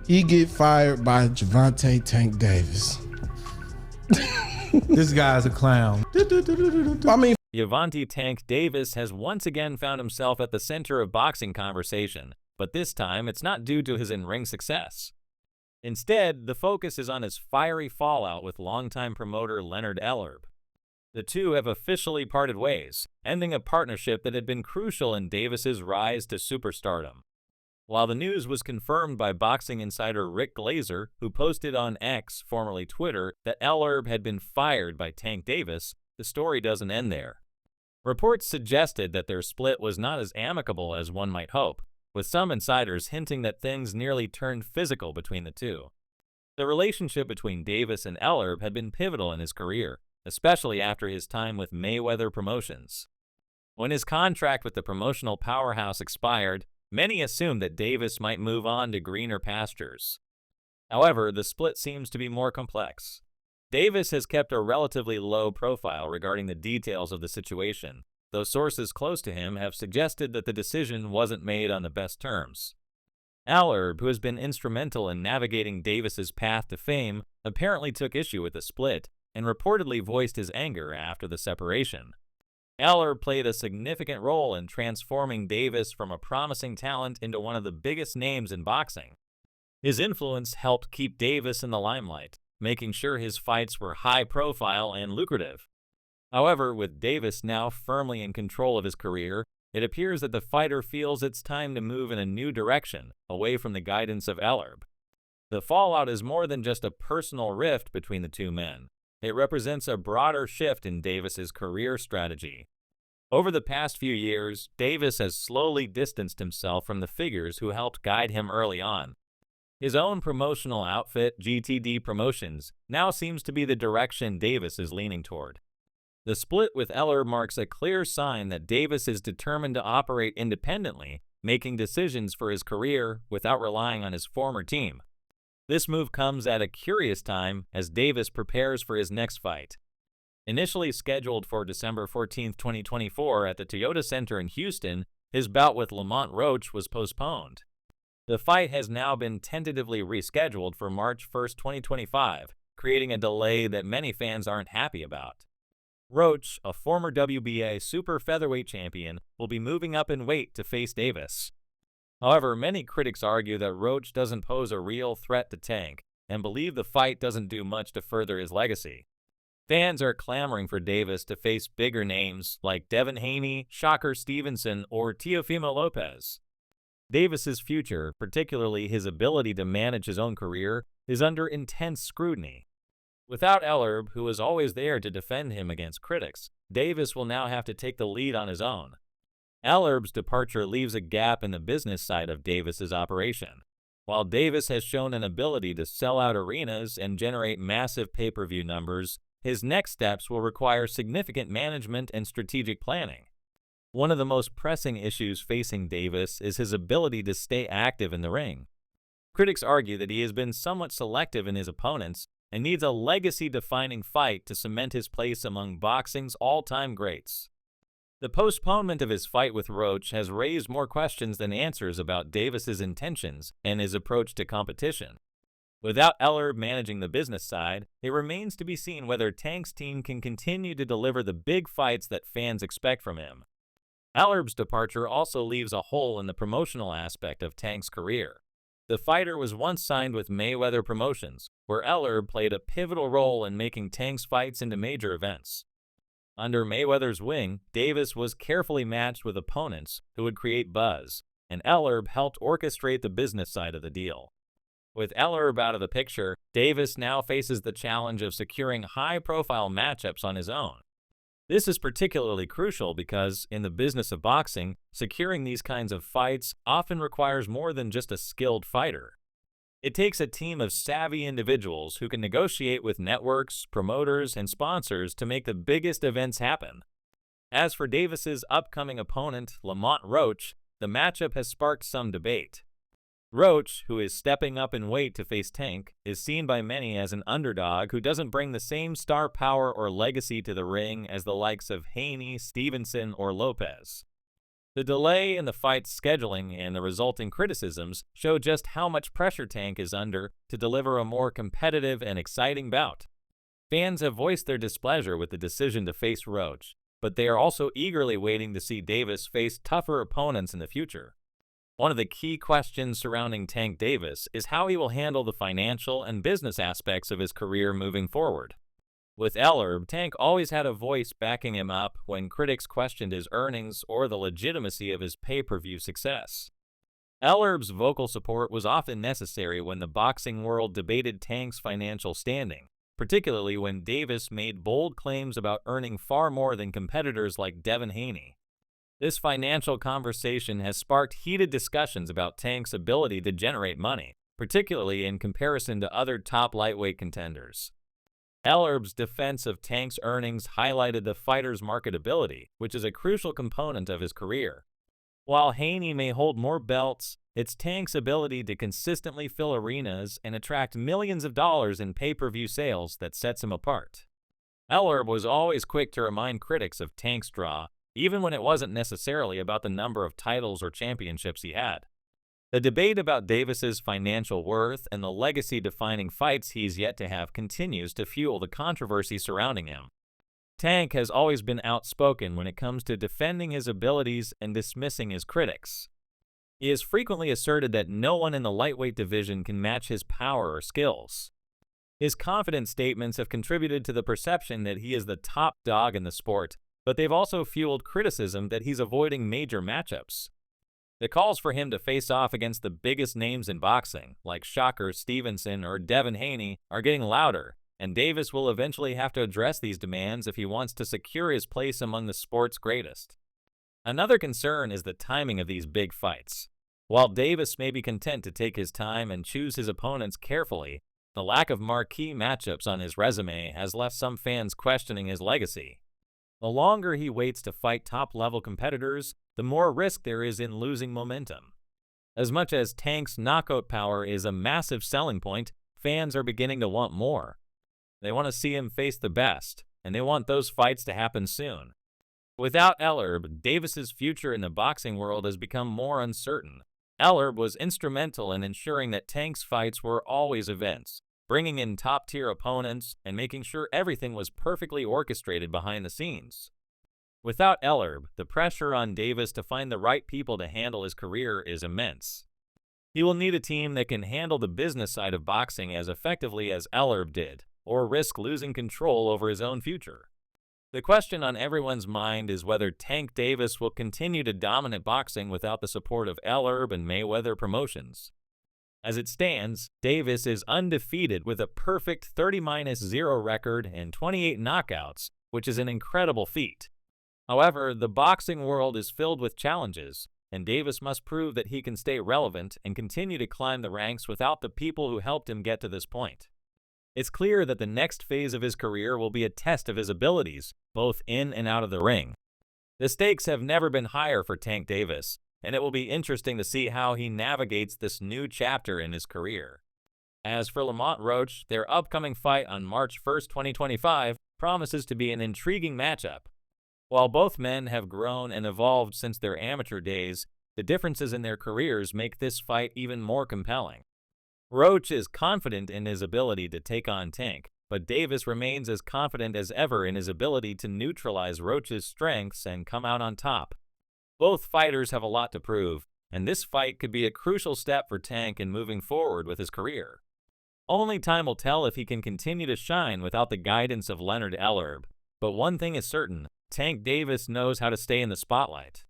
He get fired by Gervonta Tank Davis. This guy's a clown. I mean, Gervonta Tank Davis has once again found himself at the center of boxing conversation, but this time it's not due to his in-ring success. Instead, the focus is on his fiery fallout with longtime promoter Leonard Ellerbe. The two have officially parted ways, ending a partnership that had been crucial in Davis's rise to superstardom. While the news was confirmed by boxing insider Rick Glazer, who posted on X, formerly Twitter, that Ellerbe had been fired by Tank Davis, the story doesn't end there. Reports suggested that their split was not as amicable as one might hope, with some insiders hinting that things nearly turned physical between the two. The relationship between Davis and Ellerbe had been pivotal in his career, especially after his time with Mayweather Promotions. When his contract with the promotional powerhouse expired, many assumed that Davis might move on to greener pastures. However, the split seems to be more complex. Davis has kept a relatively low profile regarding the details of the situation, though sources close to him have suggested that the decision wasn't made on the best terms. Ellerbe, who has been instrumental in navigating Davis's path to fame, apparently took issue with the split and reportedly voiced his anger after the separation. Ellerbe played a significant role in transforming Davis from a promising talent into one of the biggest names in boxing. His influence helped keep Davis in the limelight, making sure his fights were high-profile and lucrative. However, with Davis now firmly in control of his career, it appears that the fighter feels it's time to move in a new direction, away from the guidance of Ellerbe. The fallout is more than just a personal rift between the two men. It represents a broader shift in Davis's career strategy. Over the past few years, Davis has slowly distanced himself from the figures who helped guide him early on. His own promotional outfit, GTD Promotions, now seems to be the direction Davis is leaning toward. The split with Ellerbe marks a clear sign that Davis is determined to operate independently, making decisions for his career without relying on his former team. This move comes at a curious time as Davis prepares for his next fight. Initially scheduled for December 14, 2024 at the Toyota Center in Houston, his bout with Lamont Roach was postponed. The fight has now been tentatively rescheduled for March 1, 2025, creating a delay that many fans aren't happy about. Roach, a former WBA super featherweight champion, will be moving up in weight to face Davis. However, many critics argue that Roach doesn't pose a real threat to Tank and believe the fight doesn't do much to further his legacy. Fans are clamoring for Davis to face bigger names like Devin Haney, Shocker Stevenson, or Teofimo Lopez. Davis's future, particularly his ability to manage his own career, is under intense scrutiny. Without Ellerbe, who is always there to defend him against critics, Davis will now have to take the lead on his own. Ellerbe's departure leaves a gap in the business side of Davis's operation. While Davis has shown an ability to sell out arenas and generate massive pay-per-view numbers, his next steps will require significant management and strategic planning. One of the most pressing issues facing Davis is his ability to stay active in the ring. Critics argue that he has been somewhat selective in his opponents and needs a legacy-defining fight to cement his place among boxing's all-time greats. The postponement of his fight with Roach has raised more questions than answers about Davis's intentions and his approach to competition. Without Ellerbe managing the business side, it remains to be seen whether Tank's team can continue to deliver the big fights that fans expect from him. Ellerbe's departure also leaves a hole in the promotional aspect of Tank's career. The fighter was once signed with Mayweather Promotions, where Ellerbe played a pivotal role in making Tank's fights into major events. Under Mayweather's wing, Davis was carefully matched with opponents who would create buzz, and Ellerbe helped orchestrate the business side of the deal. With Ellerbe out of the picture, Davis now faces the challenge of securing high-profile matchups on his own. This is particularly crucial because, in the business of boxing, securing these kinds of fights often requires more than just a skilled fighter. It takes a team of savvy individuals who can negotiate with networks, promoters, and sponsors to make the biggest events happen. As for Davis's upcoming opponent, Lamont Roach, the matchup has sparked some debate. Roach, who is stepping up in weight to face Tank, is seen by many as an underdog who doesn't bring the same star power or legacy to the ring as the likes of Haney, Stevenson, or Lopez. The delay in the fight's scheduling and the resulting criticisms show just how much pressure Tank is under to deliver a more competitive and exciting bout. Fans have voiced their displeasure with the decision to face Roach, but they are also eagerly waiting to see Davis face tougher opponents in the future. One of the key questions surrounding Tank Davis is how he will handle the financial and business aspects of his career moving forward. With Ellerbe, Tank always had a voice backing him up when critics questioned his earnings or the legitimacy of his pay-per-view success. Ellerbe's vocal support was often necessary when the boxing world debated Tank's financial standing, particularly when Davis made bold claims about earning far more than competitors like Devin Haney. This financial conversation has sparked heated discussions about Tank's ability to generate money, particularly in comparison to other top lightweight contenders. Ellerbe's defense of Tank's earnings highlighted the fighter's marketability, which is a crucial component of his career. While Haney may hold more belts, it's Tank's ability to consistently fill arenas and attract millions of dollars in pay-per-view sales that sets him apart. Ellerbe was always quick to remind critics of Tank's draw, even when it wasn't necessarily about the number of titles or championships he had. The debate about Davis's financial worth and the legacy-defining fights he's yet to have continues to fuel the controversy surrounding him. Tank has always been outspoken when it comes to defending his abilities and dismissing his critics. He has frequently asserted that no one in the lightweight division can match his power or skills. His confident statements have contributed to the perception that he is the top dog in the sport, but they've also fueled criticism that he's avoiding major matchups. The calls for him to face off against the biggest names in boxing, like Shocker Stevenson or Devin Haney, are getting louder, and Davis will eventually have to address these demands if he wants to secure his place among the sport's greatest. Another concern is the timing of these big fights. While Davis may be content to take his time and choose his opponents carefully, the lack of marquee matchups on his resume has left some fans questioning his legacy. The longer he waits to fight top-level competitors, the more risk there is in losing momentum. As much as Tank's knockout power is a massive selling point, fans are beginning to want more. They want to see him face the best, and they want those fights to happen soon. Without Ellerbe, Davis's future in the boxing world has become more uncertain. Ellerbe was instrumental in ensuring that Tank's fights were always events, bringing in top-tier opponents and making sure everything was perfectly orchestrated behind the scenes. Without Ellerbe, the pressure on Davis to find the right people to handle his career is immense. He will need a team that can handle the business side of boxing as effectively as Ellerbe did, or risk losing control over his own future. The question on everyone's mind is whether Tank Davis will continue to dominate boxing without the support of Ellerbe and Mayweather promotions. As it stands, Davis is undefeated with a perfect 30-0 record and 28 knockouts, which is an incredible feat. However, the boxing world is filled with challenges, and Davis must prove that he can stay relevant and continue to climb the ranks without the people who helped him get to this point. It's clear that the next phase of his career will be a test of his abilities, both in and out of the ring. The stakes have never been higher for Tank Davis, and it will be interesting to see how he navigates this new chapter in his career. As for Lamont Roach, their upcoming fight on March 1st, 2025, promises to be an intriguing matchup. While both men have grown and evolved since their amateur days, the differences in their careers make this fight even more compelling. Roach is confident in his ability to take on Tank, but Davis remains as confident as ever in his ability to neutralize Roach's strengths and come out on top. Both fighters have a lot to prove, and this fight could be a crucial step for Tank in moving forward with his career. Only time will tell if he can continue to shine without the guidance of Leonard Ellerbe, but one thing is certain, Tank Davis knows how to stay in the spotlight.